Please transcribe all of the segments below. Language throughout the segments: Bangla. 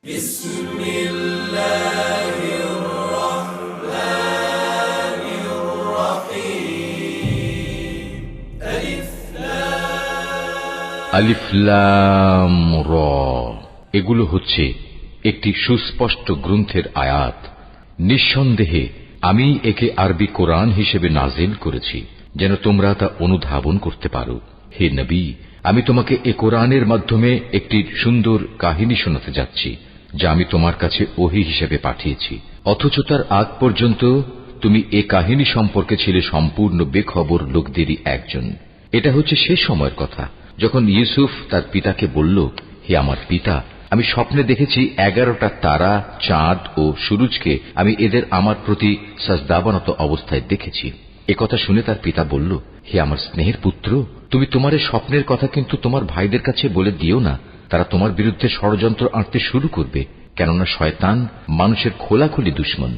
আলিফ লাম র, এগুলো হচ্ছে একটি সুস্পষ্ট গ্রন্থের আয়াত। নিঃসন্দেহে আমি একে আরবি কোরআন হিসেবে নাজিল করেছি যেন তোমরা তা অনুধাবন করতে পারো। হে নবী, আমি তোমাকে এ কোরআনের মাধ্যমে একটি সুন্দর কাহিনী শোনাতে যাচ্ছি যা আমি তোমার কাছে ওহী হিসেবে পাঠিয়েছি, অথচ তার আগ পর্যন্ত তুমি এ কাহিনী সম্পর্কে ছিলে সম্পূর্ণ বেখবর লোকদেরই একজন। এটা হচ্ছে সে সময়ের কথা যখন ইউসুফ তার পিতাকে বলল, হে আমার পিতা, আমি স্বপ্নে দেখেছি 11টা তারা, চাঁদ ও সূরজকে আমি এদের আমার প্রতি সাজদাবনত অবস্থায় দেখেছি। একথা শুনে তার পিতা বলল, হে আমার স্নেহের পুত্র, তুমি তোমার এই স্বপ্নের কথা কিন্তু তোমার ভাইদের কাছে বলে দিও না। তারা তোমার বিরুদ্ধে ষড়যন্ত্র আঁটতে শুরু করবে, কেননা শয়তান মানুষের খোলাখুলি দুশমন।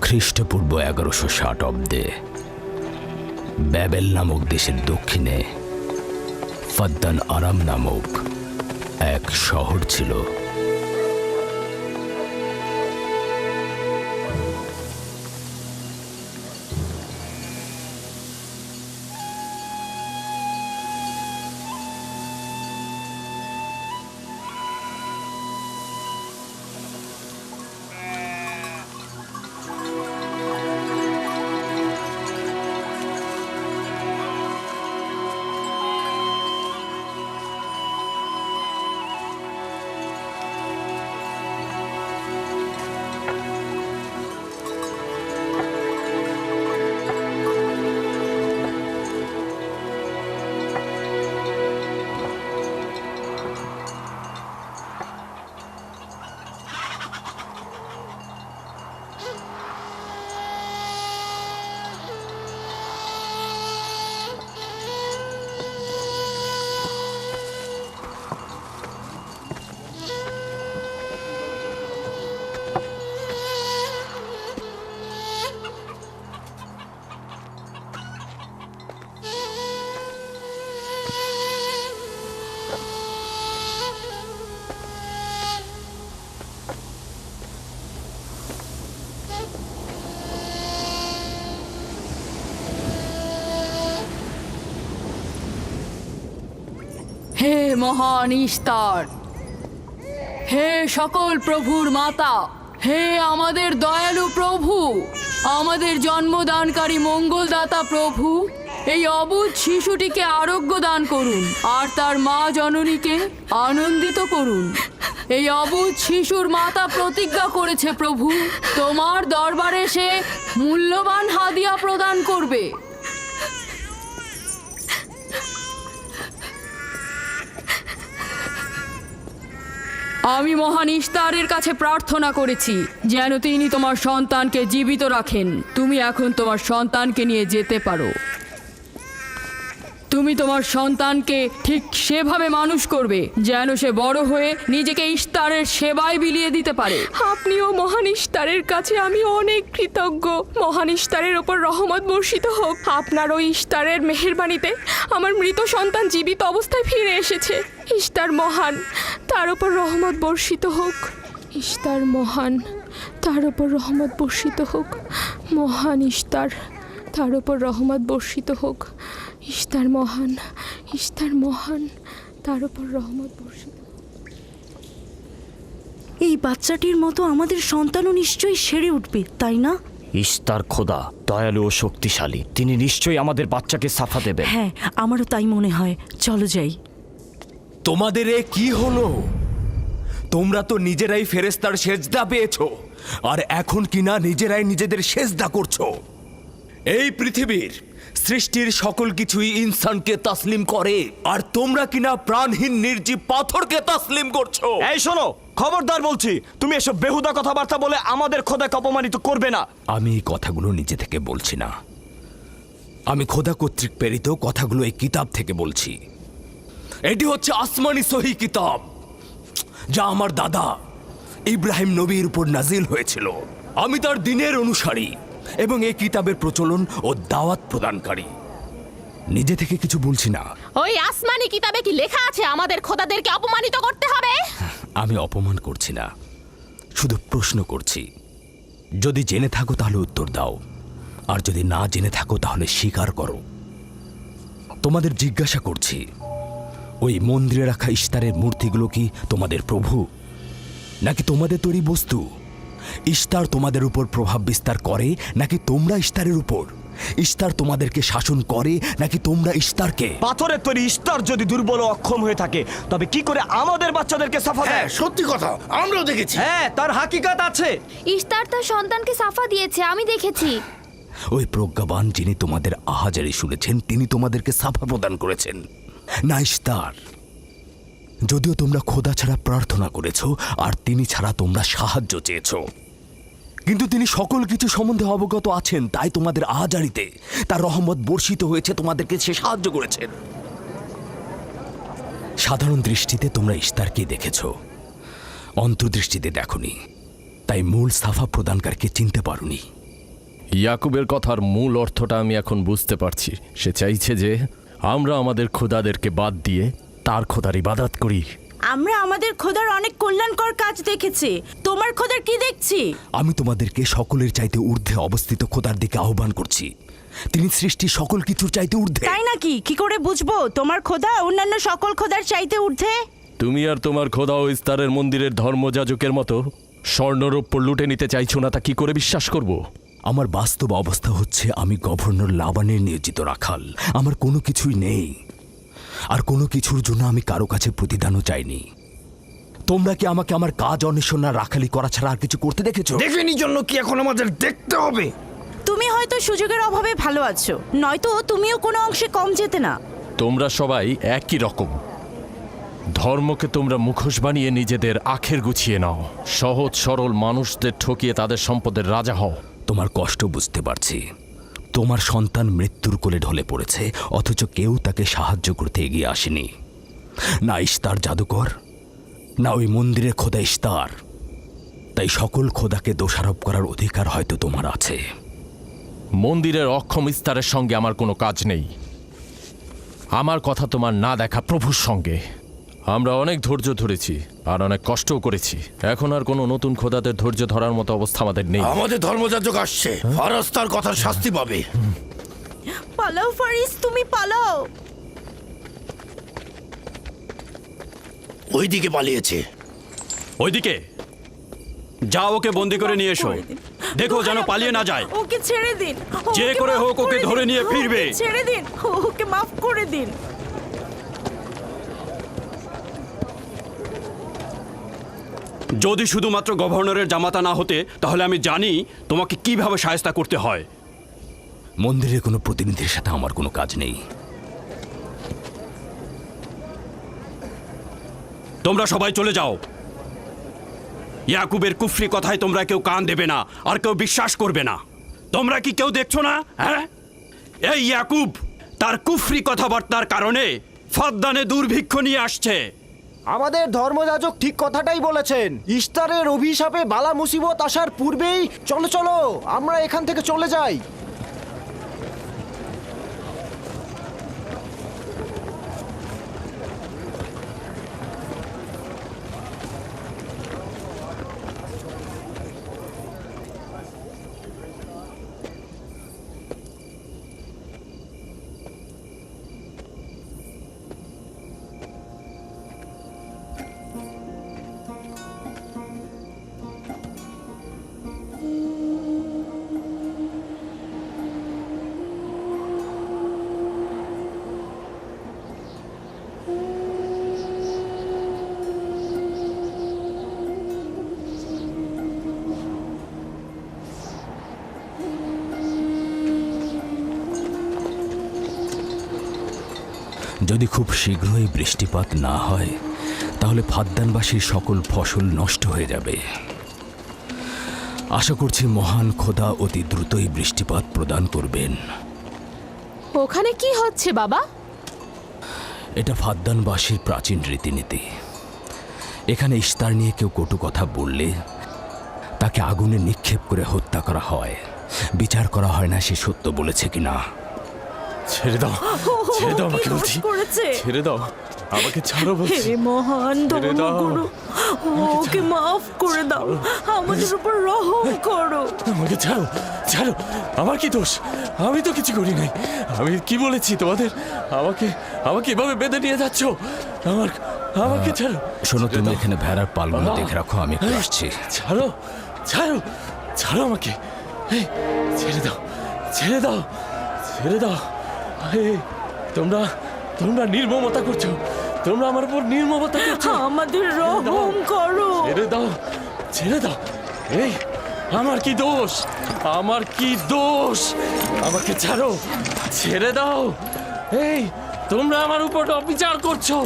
খ্রিস্টপূর্ব 1160 অব্দে ব্যাবেল নামক দেশের দক্ষিণে ফাদ্দান আরাম নামক এক শহর ছিল। হে মহান ইস্তার, হে সকল প্রভুর মাতা, হে আমাদের দয়ালু প্রভু, আমাদের জন্মদানকারী মঙ্গলদাতা প্রভু, এই অবুঝ শিশুটিকে আরোগ্য দান করুন আর তার মা জননীকে আনন্দিত করুন। এই অবুঝ শিশুর মাতা প্রতিজ্ঞা করেছে প্রভু, তোমার দরবারে সে মূল্যবান হাদিয়া প্রদান করবে। আমি মহান ইস্তারের কাছে প্রার্থনা করেছি যেন তিনি তোমার সন্তানকে জীবিত রাখেন। তুমি এখন তোমার সন্তানকে নিয়ে যেতে পারো। তুমি তোমার সন্তানকে ঠিক সেভাবে মানুষ করবে যেন সে বড় হয়ে নিজেকে ইস্তারের সেবায় বিলিয়ে দিতে পারে। আপনিও মহান ইস্তারের কাছে আমি অনেক কৃতজ্ঞ। মহান ইস্তারের ওপর রহমত বর্ষিত হোক। আপনার ওই ইস্তারের মেহেরবানিতে আমার মৃত সন্তান জীবিত অবস্থায় ফিরে এসেছে। ইস্তার মহান, তার ওপর রহমত বর্ষিত হোক। ইস্তার মহান, তার ওপর রহমত বর্ষিত হোক। মহান ইস্তার, তার ওপর রহমত বর্ষিত হোক। ইস্তার মহান, ইস্তার মহান, তার ওপর রহমত বর্ষিত। এই বাচ্চাটির মতো আমাদের সন্তানও নিশ্চয়ই সেরে উঠবে, তাই না? ইস্তার খোদা দয়ালু ও শক্তিশালী, তিনি নিশ্চয়ই আমাদের বাচ্চাকে সাফা দেবেন। হ্যাঁ, আমারও তাই মনে হয়। চলো যাই। তোমাদের এ কি হলো? তোমরা তো নিজেরাই ফেরেশতার সেজদা পেয়েছো, আর এখন কিনা নিজেরাই নিজেদের সেজদা করছো। এই পৃথিবীর সৃষ্টির সকল কিছুই ইনসানকে তাসলিম করে, আর তোমরা কিনা প্রাণহীন নির্জীব পাথরকে তাসলিম করছো। এই শোনো, খবরদার বলছি, তুমি এসব বেহুদা কথাবার্তা বলে আমাদের খোদাকে অপমানিত করবে না। আমি এই কথাগুলো নিজে থেকে বলছি না, আমি খোদা কর্তৃক প্রেরিত কথাগুলো এই কিতাব থেকে বলছি। এটি হচ্ছে আসমানি সহি কিতাব, যা আমার দাদা ইব্রাহিম নবীর উপর নাজিল হয়েছিল। আমি তার দিনের অনুসারী এবং এই কিতাবের প্রচলন ও দাওয়াত প্রদানকারী। নিজে থেকে কিছু বলছি না। ওই আসমানি কিতাবে কি লেখা আছে আমাদের খোদাদেরকে অপমানিত করতে হবে? আমি অপমান করছি না, শুধু প্রশ্ন করছি। যদি জেনে থাকো তাহলে উত্তর দাও, আর যদি না জেনে থাকো তাহলে স্বীকার করো। তোমাদের জিজ্ঞাসা করছি, ওই মন্দিরে রাখা ইশতারের মূর্তিগুলো কি তোমাদের প্রভু, নাকি তোমাদের তৈরি বস্তু? ইশতার তোমাদের উপর প্রভাব বিস্তার করে নাকি তোমরা ইশতারের উপর? ইশতার তোমাদেরকে শাসন করে নাকি তোমরা ইশতারকে? পাথরের তৈরি ইস্তার যদি দুর্বল ও অক্ষম হয়ে থাকে, তবে কি করে আমাদের বাচ্চাদেরকে সাফা দেয়? সত্যি কথা, আমরাও দেখেছি। হ্যাঁ, তার হাকিকাত আছে। ইশতার তার সন্তানকে সাফা দিয়েছে, আমি দেখেছি। ওই প্রজ্ঞাবান যিনি তোমাদের আহাজারি শুনেছেন, তিনি তোমাদেরকে সাফা প্রদান করেছেন, না ইশতার। যদিও তোমরা খোদা ছাড়া প্রার্থনা করেছো আর তিনি ছাড়া তোমরা সাহায্য চেয়েছো, কিন্তু তিনি সকল কিছু সম্বন্ধে অবগত আছেন, তাই তোমাদের আহাজারিতে তার রহমত বর্ষিত হয়েছে, তোমাদেরকে সে সাহায্য করেছেন। সাধারণ দৃষ্টিতে তোমরা ইশতারকে দেখেছো, অন্তর্দৃষ্টিতে দেখোনি, তাই মূল সাফা প্রদানকারকে চিনতে পারোনি। ইয়াকুবের কথার মূল অর্থটা আমি এখন বুঝতে পারছি। সে চাইছে যে আমরা আমাদের খোদাদেরকে বাদ দিয়ে তার খোদার ইবাদত করি। আমরা আমাদের খোদার অনেক কল্যাণকর কাজ দেখেছি, তোমার খোদার কি দেখছি? আমি তোমাদেরকে সকলের চাইতে ঊর্ধ্বে অবস্থিত খোদার দিকে আহ্বান করছি। তিনি সৃষ্টি সকল কিছুর চাইতে ঊর্ধ্বে। তাই নাকি? কি করে বুঝবো তোমার খোদা অন্যান্য সকল খোদার চাইতে ঊর্ধ্বে? তুমি আর তোমার খোদা ও ইস্তারের মন্দিরের ধর্মযাজকের মতো স্বর্ণরৌপ্য লুটে নিতে চাইছো না, তা কি করে বিশ্বাস করব? আমার বাস্তব অবস্থা হচ্ছে, আমি গভর্নর লাবানের নিয়োজিত রাখাল। আমার কোনো কিছুই নেই, আর কোনো কিছুর জন্য আমি কারো কাছে প্রতিদানও চাইনি। তোমরা কি আমাকে আমার কাজ অন্বেষণ না রাখালি করা ছাড়া আর কিছু করতে দেখেছো? দেখেনি জন্য কি এখন আমাদের দেখতে হবে? তুমি হয়তো সুযোগের অভাবে ভালো আছো, নয়তো তুমিও কোনো অংশে কম যেতে না। তোমরা সবাই একই রকম। ধর্মকে তোমরা মুখোশ বানিয়ে নিজেদের আখের গুছিয়ে নাও, সহজ সরল মানুষদের ঠকিয়ে তাদের সম্পদের রাজা হও। তোমার কষ্ট বুঝতে পারছি। তোমার সন্তান মৃত্যুর কোলে ঢলে পড়েছে, অথচ কেউ তাকে সাহায্য করতে এগিয়ে আসেনি। না ইশতার জাদুকর, না ওই মন্দিরের খোদা ইশতার। তাই সকল খোদাকে দোষারোপ করার অধিকার হয়তো তোমার আছে। মন্দিরের অক্ষম ইস্তারের সঙ্গে আমার কোনো কাজ নেই। আমার কথা তোমার না দেখা প্রভুর সঙ্গে। আমরা অনেক ধৈর্য ধরেছি আর অনেক কষ্টও করেছি। এখন আর কোনো নতুন খোদাদের ধৈর্য ধরার মতো অবস্থা আমাদের নেই। আমাদের ধর্মযাজক আসছে, ফারাজ তার কথার শাস্তি পাবে। পালাও ফারিস, তুমি পালাও। ওইদিকে পালিয়েছে। ওইদিকে যাও, ওকে বন্দি করে নিয়ে এসো। দেখো যেন পালিয়ে না যায়। ওকে ছেড়ে দিন, যে ওকে করে মাফ হোক ওকে দিন, ধরে নিয়ে ফিরবে। ওকে ছেড়ে দিন, ওকে মাফ করে দিন। যদি শুধুমাত্র গভর্নরের জামাতা না হতে, তাহলে আমি জানি তোমাকে কিভাবে শায়েস্তা করতে হয়। মন্দিরের কোনো প্রতিনিধির সাথে আমার কোনো কাজ নেই। তোমরা সবাই চলে যাও। ইয়াকুবের কুফরি কথায় তোমরা কেউ কান দেবে না, আর কেউ বিশ্বাস করবে না। তোমরা কি কেউ দেখছো না? হ্যাঁ, এই ইয়াকুব তার কুফরি কথাবার্তার কারণে ফাদ্দানে দুর্ভিক্ষ নিয়ে আসছে। আমাদের ধর্মযাজক ঠিক কথাটাই বলেছেন। ইস্তারের অভিশাপে বালা মুসিবত আসার পূর্বেই চলো চলো আমরা এখান থেকে চলে যাই। যদি খুব শীঘ্রই বৃষ্টিপাত না হয়, তাহলে ফাদ্দানবাসীর সকল ফসল নষ্ট হয়ে যাবে। আশা করছি মহান খোদা অতি দ্রুতই বৃষ্টিপাত প্রদান করবেন। ওখানে কি হচ্ছে বাবা? এটা ফাদ্দানবাসীর প্রাচীন রীতিনীতি। এখানে ইশতার নিয়ে কেউ কটু কথা বললে তাকে আগুনে নিক্ষেপ করে হত্যা করা হয়। বিচার করা হয় না সে সত্য বলেছে কিনা। ছেড়ে দাও ছেড়ে দাও আমাকে বলছি করেছে ছেড়ে দাও আমাকে ছাড়ো বলছি হে মহান ছেড়ে দাও। ধর্মগুরু ওকে মাফ করে দাও আমাদের উপর রহম করো আমাকে ছাড়ো ছাড়ো আমার কি দোষ আমি তো কিছু করি নাই আমি কি বলেছি তোমাদের আমাকে আমাকে এভাবে বেঁধে নিয়ে যাচ্ছ আমাকে ছাড়ো শোনো, তুমি এখানে ভেড়ার পালগুলো দেখে রাখো, আমি একটু আসছি। ছাড়ো ছাড়ো ছাড়ো আমাকে এই, ছেড়ে দাও ছেড়ে দাও ছেড়ে দাও এই, তোমরা তোমরা নির্মমতা করছো তোমরা আমার উপর নির্মমতা করছো আমাদের রহম করো ছেড়ে দাও ছেড়ে দাও এই আমার কি দোষ আমার কি দোষ আমাকে ছাড়ো ছেড়ে দাও এই তোমরা আমার উপর অবিচার করছো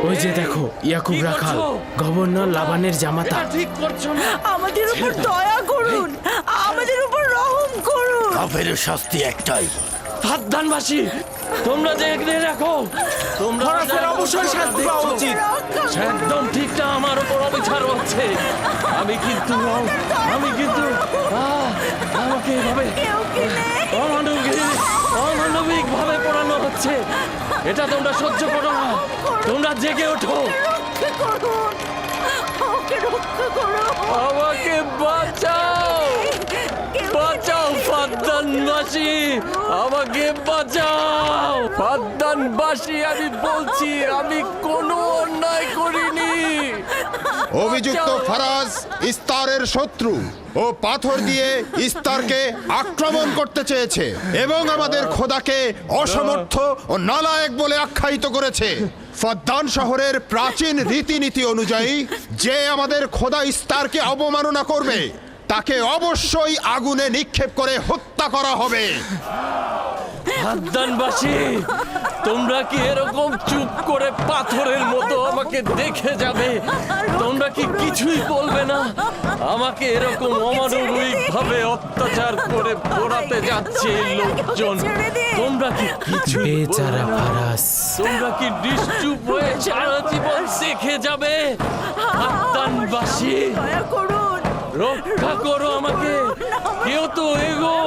ওই যে দেখো ইয়াকুব কি রাখাল করছো? গভর্নর লাবানের জামাতা এটা ঠিক করছো না আমাদের উপর দয়া করুন আমাদের উপর রহম করুন কাফের শাস্তি একটাই। সাবধানবাসী তোমরা দেখে রাখো তোমরা অবশ্যই শাস্তি পাওয়া উচিত একদম ঠিক না আমার উপর অবিচার হচ্ছে আমি কিন্তু আমাকে এভাবে অমানবিক ভাবে পড়ানো হচ্ছে এটা তোমরা সহ্য করো না তোমরা জেগে ওঠো রক্ষা করুন ওকে রক্ষা করো আমাকে বাঁচাও বাঁচাও ফাদ্দানবাসী আমাকে বাঁচাও ফাদ্দানবাসী আমি বলছি আমি কোনো অন্যায় করিনি অভিযুক্ত ফারাজ ইস্তারের শত্রু ও পাথর দিয়ে ইস্তারকে আক্রমণ করতে চেয়েছে এবং আমাদের খোদাকে অসমর্থ ও নালায়েক বলে আখ্যায়িত করেছে। ফদ্দান শহরের প্রাচীন রীতিনীতি অনুযায়ী যে আমাদের খোদা ইস্তারকে অবমাননা করবে তাকে অবশ্যই আগুনে নিক্ষেপ করে হত্যা করা হবে। ফাদ্দানবাসী তোমরা কি এরকম চুপ করে পাথরের মতো আমাকে দেখে যাবে তোমরা কি কিছুই বলবে না আমাকে এরকম অমানবিক ভাবে অত্যাচার করে পোড়াতে যাচ্ছে এই লোকজন তোমরা কি কিছু বেচারা ফারাস তোমরা কি নিশ্চুপ হয়ে সারা জীবন দেখে যাবে ফাদ্দানবাসী দয়া করুন রক্ষা করো আমাকে কেউ তো এগো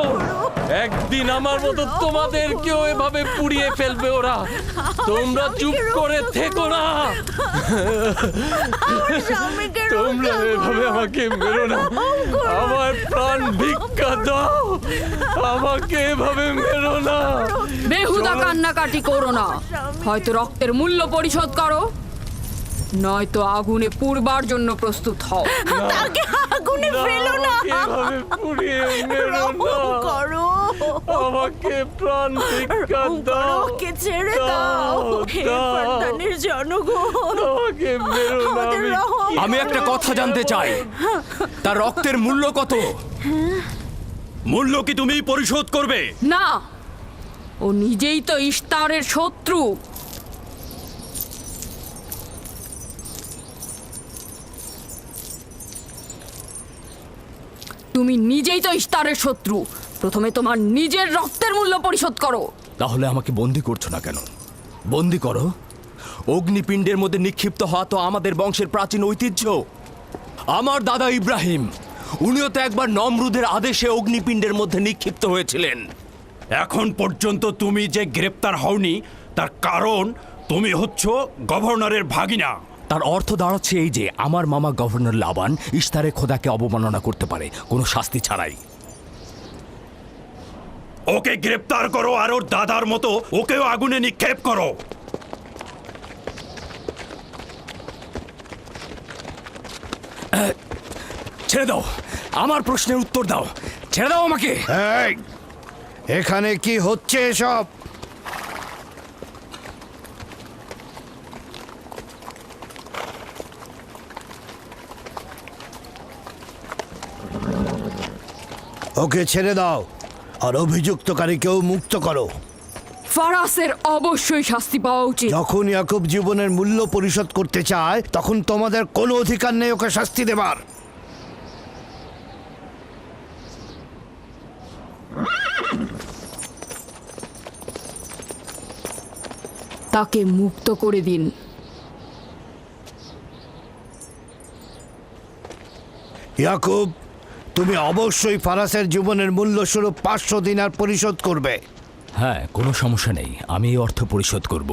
একদিন আমার মতো তোমাদের কেউ এভাবে পুড়িয়ে ফেলবে ওরা তোমরা চুপ করে থেকো না তোমরা এভাবে আমাকে মেরো না আমার প্রাণ ভিক্ষা দাও আমাকে এভাবে মেরো না বেহুদা কান্নাকাটি করো না হয়তো রক্তের মূল্য পরিশোধ করো নয়তো আগুনে পুড়বার জন্য প্রস্তুত হও তাকে আগুনে ফেলো না আমাকে এভাবে পুড়িয়ে মেরো না করো আমাকে প্রাণ ভিক্ষা দাও ওকে ছেড়ে দাও হে ফদ্দানের জনগণ আমাকে মেরো না আমাদের রহম আমি একটা কথা জানতে চাই, তার রক্তের মূল্য কত? মূল্য কি তুমি পরিশোধ করবে? না ও নিজেই তো ইস্তারের শত্রু তুমি নিজেই তো ইস্তারের শত্রু প্রথমে তোমার নিজের রক্তের মূল্য পরিশোধ করো তাহলে আমাকে বন্দি করছো না কেন? বন্দি করো। অগ্নিপিণ্ডের মধ্যে নিক্ষিপ্ত হওয়া তো আমাদের বংশের প্রাচীন ঐতিহ্য। আমার দাদা ইব্রাহিম উনিও তো একবার নমরুদের আদেশে অগ্নিপিণ্ডের মধ্যে নিক্ষিপ্ত হয়েছিলেন। এখন পর্যন্ত তুমি যে গ্রেপ্তার হওনি তার কারণ তুমি হচ্ছ গভর্নরের ভাগিনা। তার অর্থ দাঁড়াচ্ছে এই যে আমার মামা গভর্নর লাবান ইস্তারের খোদাকে অবমাননা করতে পারে কোনো শাস্তি ছাড়াই। ওকে গ্রেপ্তার করো আর ওর দাদার মতো ওকেও আগুনে নিক্ষেপ করো। ছেড়ে দাও, আমার প্রশ্নের উত্তর দাও, ছেড়ে দাও আমাকে। এই, এখানে কি হচ্ছে এসব? ওকে ছেড়ে দাও আর অভিযুক্তকারীকেও মুক্ত করো। ফারাসের অবশ্যই শাস্তি পাওয়া উচিত যখন ইয়াকুব জীবনের মূল্য পরিশোধ করতে চায় তখন তোমাদের কোনো অধিকার নেই ওকে শাস্তি দেবার। তাকে মুক্ত করে দিন ইয়াকুব, তুমি অবশ্যই ফারাসের জীবনের মূল্য স্বরূপ 500 দিনার পরিশোধ করবে। হ্যাঁ, কোনো সমস্যা নেই, আমি এই অর্থ পরিশোধ করব।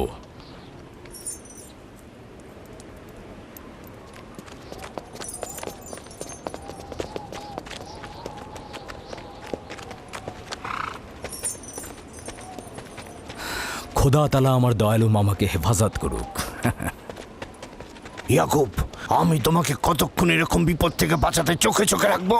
খোদা তাআলা আমার দয়ালু মামাকে হেফাজত করুক। ইয়াকুব, আমি তোমাকে কতক্ষণ এরকম বিপদ থেকে বাঁচাতে চোখে চোখে রাখবো?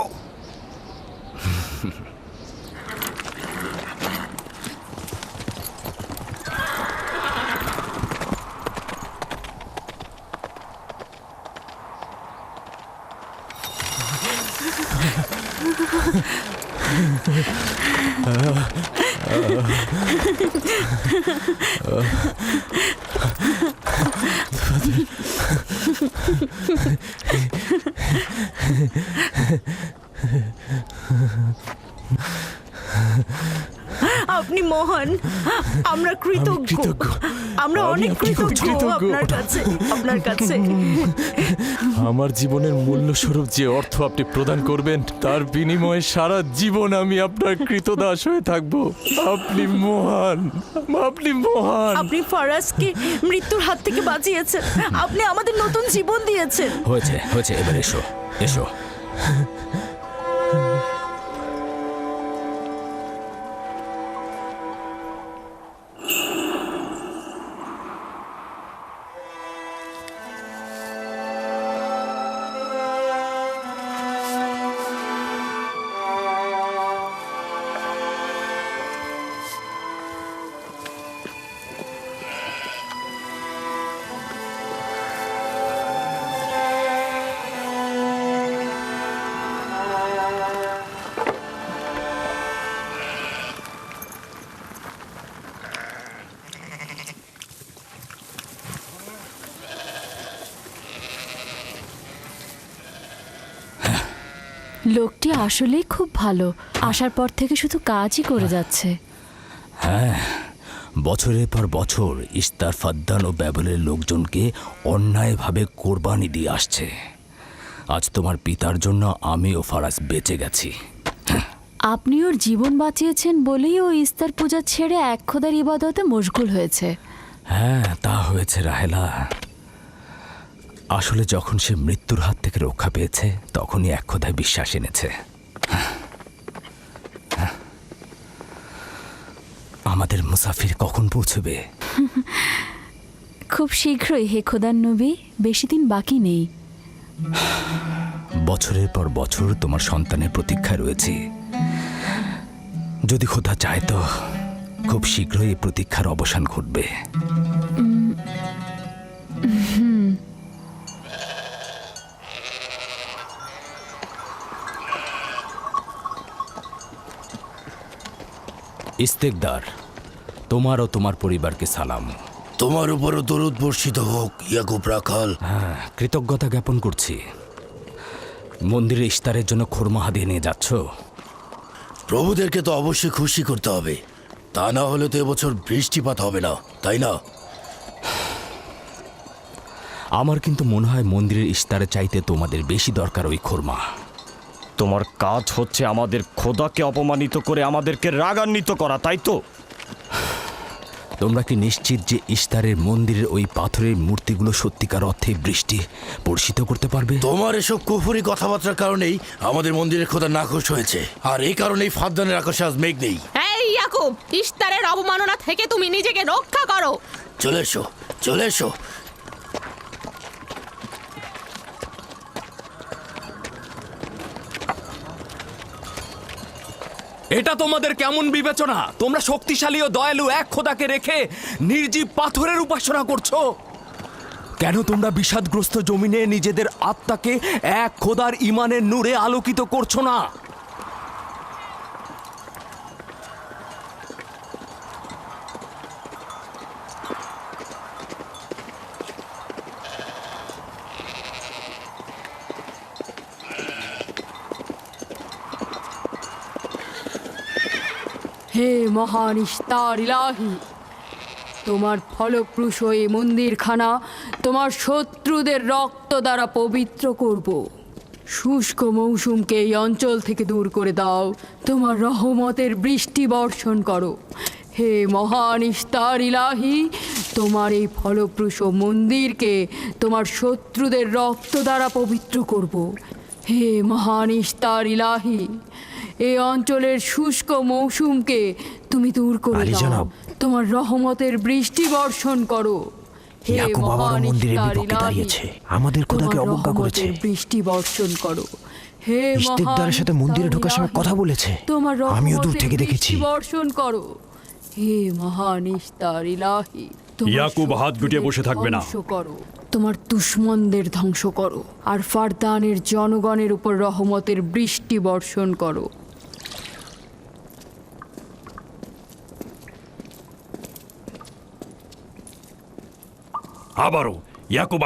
আপনি মহান, আমরা কৃতজ্ঞ, আমরা অনেক কৃতজ্ঞ আপনার কাছে, আপনার কাছে। আমার জীবনের মূল্য স্বরূপ যে অর্থ আপনি প্রদান করবেন তার বিনিময়ে সারা জীবন আমি আপনার কৃতদাস হয়ে থাকব। আপনি মহান, আপনি মহান। আপনি ফারাজকে মৃত্যুর হাত থেকে বাঁচিয়েছেন, আপনি আমাদের নতুন জীবন দিয়েছেন। হয়েছে হয়েছে, এবার এসো এসো। লোকটি আসলেই খুব ভালো, আসার পর থেকে শুধু কাজই করে যাচ্ছে। হ্যাঁ, বছরের পর বছর ইস্তার, ফাদ্দান ও ব্যাবলের লোকজনকে অন্যায়ভাবে কোরবানি দিয়ে আসছে। আজ তোমার পিতার জন্য আমি ও ফারাজ বেঁচে গেছি। আপনি ওর জীবন বাঁচিয়েছেন বলেই ও ইস্তার পূজা ছেড়ে এক খোদার ইবাদতে মশগুল হয়েছে। হ্যাঁ, তা হয়েছে রাহেলা। আসলে যখন সে মৃত্যুর হাত থেকে রক্ষা পেয়েছে তখনই এক খোদায় বিশ্বাস এনেছে। আমাদের মুসাফির কখন পৌঁছবে? খুব শীঘ্রই হে খোদার নবী, বেশি দিন বাকি নেই। বছরের পর বছর তোমার সন্তানের প্রতীক্ষায় রয়েছি। যদি খোদা চায় তো খুব শীঘ্রই এই প্রতীক্ষার অবসান ঘটবে। ইস্তেকদার, তোমার ও তোমার পরিবারকে সালাম। তোমার উপরও দরুদ বর্ষিত হোক ইয়াকুব রাখাল। হ্যাঁ, কৃতজ্ঞতা জ্ঞাপন করছি। মন্দিরে ইস্তারের জন্য খোরমা হাদিয়ে নিয়ে যাচ্ছ? প্রভুদেরকে তো অবশ্যই খুশি করতে হবে, তা না হলে তো এবছর বৃষ্টিপাত হবে না, তাই না? আমার কিন্তু মনে হয় মন্দিরের ইস্তারে চাইতে তোমাদের বেশি দরকার ওই খোরমা। তোমার কাজ হচ্ছে আমাদের খোদাকে অপমানিত করে আমাদেরকে রাগান্বিত করা, তাই তো? তোমরা কি নিশ্চিত যে ইস্তারের মন্দিরের ওই পাথরের মূর্তিগুলো সত্যিকার অর্থে বৃষ্টি বর্ষিত করতে পারবে? তোমার এসব কুফুরি কথাবার্তার কারণেই আমাদের মন্দিরের খোদা নাখোশ হয়েছে, আর এই কারণেই ফাদ্দানের আকাশে আজ মেঘ নেই। এই ইয়াকুব, ইস্তারের অবমাননা থেকে তুমি নিজেকে রক্ষা করো। চলে এসো, চলে এসো। এটা তোমাদের কেমন বিবেচনা? তোমরা শক্তিশালী ও দয়ালু এক খোদাকে রেখে নির্জীব পাথরের উপাসনা করছো। কেন তোমরা বিষাদগ্রস্ত জমিনে নিজেদের আত্মাকে এক খোদার ঈমানের নূরে আলোকিত করছো না? হে মহান ইস্তার ইলাহি, তোমার ফলপ্রসূ এই মন্দিরখানা তোমার শত্রুদের রক্ত দ্বারা পবিত্র করব। শুষ্ক মৌসুমকে এই অঞ্চল থেকে দূর করে দাও, তোমার রহমতের বৃষ্টি বর্ষণ করো। হে মহান ইস্তার ইলাহি, তোমার এই ফলপ্রসূ মন্দিরকে তোমার শত্রুদের রক্ত দ্বারা পবিত্র করব। হে মহান ইস্তার ইলাহি, এই অঞ্চলের শুষ্ক মৌসুমকে তুমি দূর করে আলী দাও। জনাব। তোমার রহমতের বৃষ্টি বর্ষণ করো। হে ইয়াকুব আবারও মহান মন্দিরের ইস্তার বিপক্ষে ইলাহি, দাঁড়িয়েছে। আমাদের খোদাকে তোমার অবজ্ঞা করেছে। রহমতের বৃষ্টি বর্ষণ করো। হে ইশতেকদারের সাথে মন্দিরে ঢোকার সময় কথা বলেছে। তোমার আমিও দূর রহমতের থেকে বৃষ্টি দেখেছি। বর্ষণ করো। হে মহান ইস্তার ইলাহি, তোমার ইয়াকুব হাত গুটিয়ে বসে থাকবে না। ধ্বংস করো, তোমার দুশমনদের ধ্বংস করো, আর ফারদানের জনগণের উপর রহমতের বৃষ্টি বর্ষণ করো।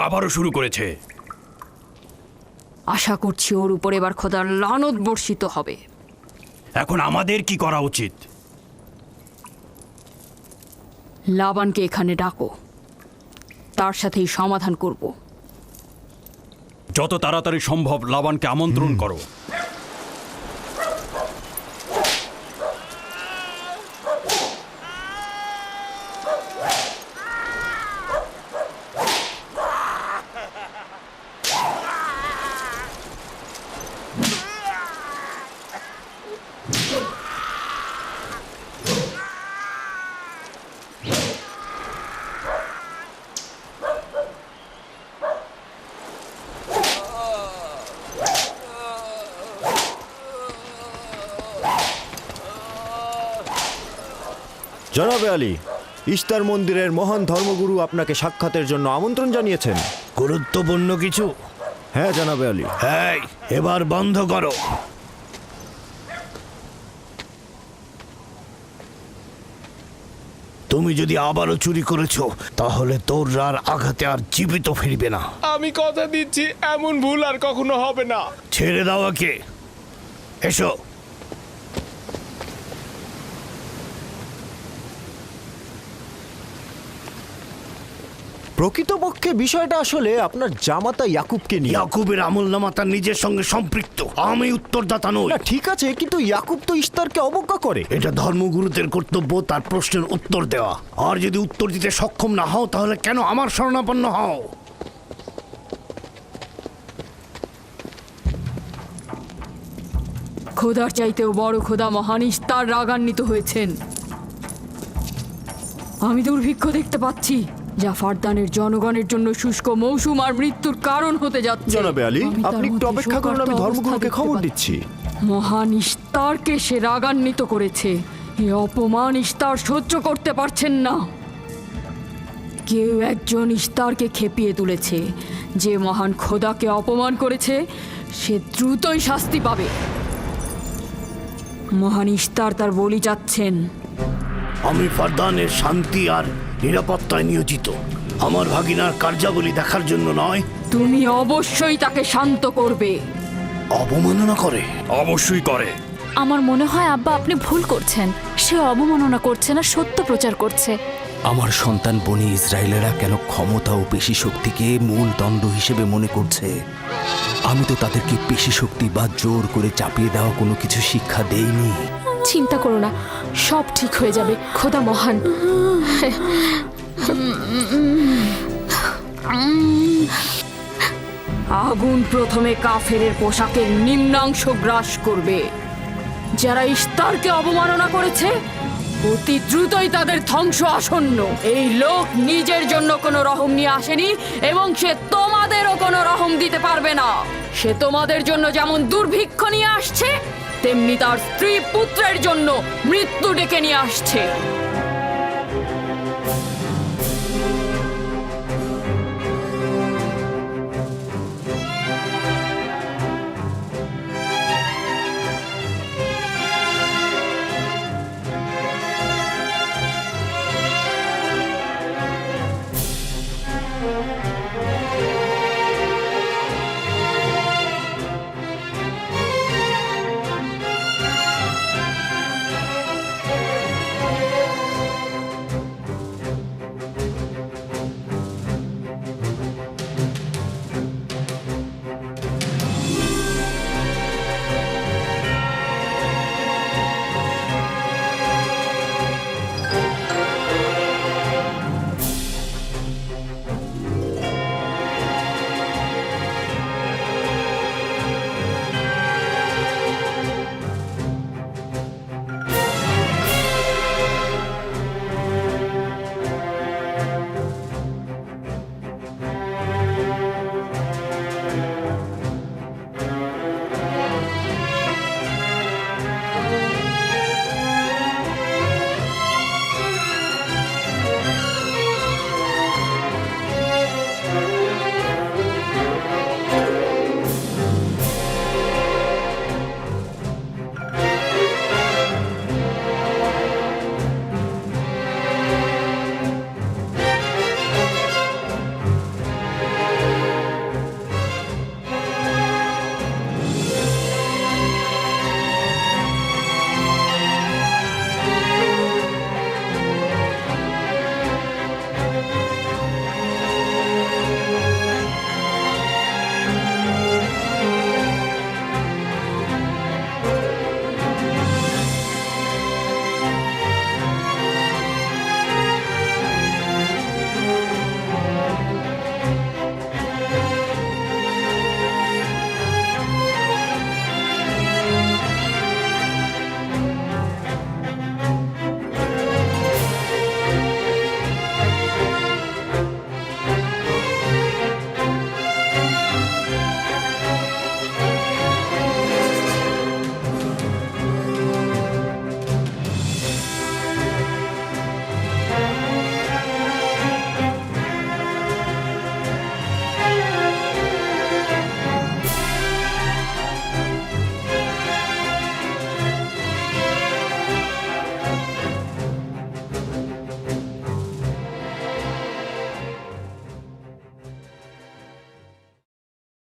আবারও শুরু করেছে। আশা করছি ওর উপর এবার খোদার লানত বর্ষিত হবে। এখন আমাদের কি করা উচিত? লাবানকে এখানে ডাকো, তার সাথেই সমাধান করব। যত তাড়াতাড়ি সম্ভব লাবানকে আমন্ত্রণ করো। জনাবে আলী, ইস্তার মন্দিরের মহান ধর্মগুরু আপনাকে সাক্ষাতের জন্য আমন্ত্রণ জানিয়েছেন। গুরুত্বপূর্ণ কিছু? হ্যাঁ জনাবে আলী। হ্যাঁ, এবার বন্ধ করো। তুমি যদি আবারও চুরি করেছো, তাহলে তোর আর আঘাতে আর জীবিত ফিরবে না। আমি কথা দিচ্ছি এমন ভুল আর কখনো হবে না। ছেড়ে দাও একে। এসো। প্রকৃতপক্ষে বিষয়টা আসলে আপনার জামাতা ইয়াকুবকে নিয়ে। ইয়াকুবের আমলনামা তার নিজের সঙ্গে সম্পৃক্ত। আমি উত্তরদাতা নই। না ঠিক আছে, কিন্তু ইয়াকুব তো ইস্তারকে অবজ্ঞা করে। এটা ধর্মগুরুদের কর্তব্য তার প্রশ্নের উত্তর দেওয়া। আর যদি উত্তর দিতে সক্ষম না হও, তাহলে কেন আমার শরণাপন্ন হও? খোদার চাইতেও বড় খোদা মহান ইস্তার রাগান্বিত হয়েছেন। আমি দুর্ভিক্ষ দেখতে পাচ্ছি, যা ফারদানের জনগণের জন্য শুষ্ক মৌসুম আর মৃত্যুর কারণ হতে যাচ্ছে। জনাবে আলী, আমি তার আপনি একটু মধ্যে অপেক্ষা করুন, আমি শোকার্ত ধর্মগুরুকে অবস্থা খবর দেখতে দিচ্ছি। মহান ইস্তারকে সে রাগান্বিত করেছে। এ অপমান ইস্তার সহ্য করতে পারছেন না। কেউ একজন ইস্তারকে খেপিয়ে তুলেছে। যে মহান খোদাকে অপমান করেছে, সে দ্রুতই শাস্তি পাবে। মহান ইস্তার তার বলি যাচ্ছেন। আমি ফারদানের শান্তি আর নিরাপত্তায় নিয়োজিত। আমার ভাগিনার কার্যাবলী দেখার জন্য নয়। তুমি অবশ্যই তাকে শান্ত করবে। অবমাননা করে? অবশ্যই করে। আমার মনে হয় আব্বা আপনি ভুল করছেন। সে অবমাননা করছে না, সত্য প্রচার করছে। আমার সন্তান বনি ইসরায়েলেরা কেন ক্ষমতা ও পেশি শক্তিকে মূল দণ্ড হিসেবে মনে করছে? আমি তো তাদেরকে পেশি শক্তি বা জোর করে চাপিয়ে দেওয়া কোনো কিছু শিক্ষা দেইনি। চিন্তা করো না, সব ঠিক হয়ে যাবে। খোদা মহান। আগুন প্রথমে কাফেরের পোশাকের নিম্নাংশ গ্রাস করবে। যারা ইস্তারকে অবমাননা করেছে, অতি দ্রুতই তাদের ধ্বংস আসন্ন। এই লোক নিজের জন্য কোনো রহম নিয়ে আসেনি, এবং সে তোমাদেরও কোনো রহম দিতে পারবে না। সে তোমাদের জন্য যেমন দুর্ভিক্ষ নিয়ে আসছে, তেমনি তার স্ত্রী পুত্রের জন্য মৃত্যু ডেকে নিয়ে আসছে।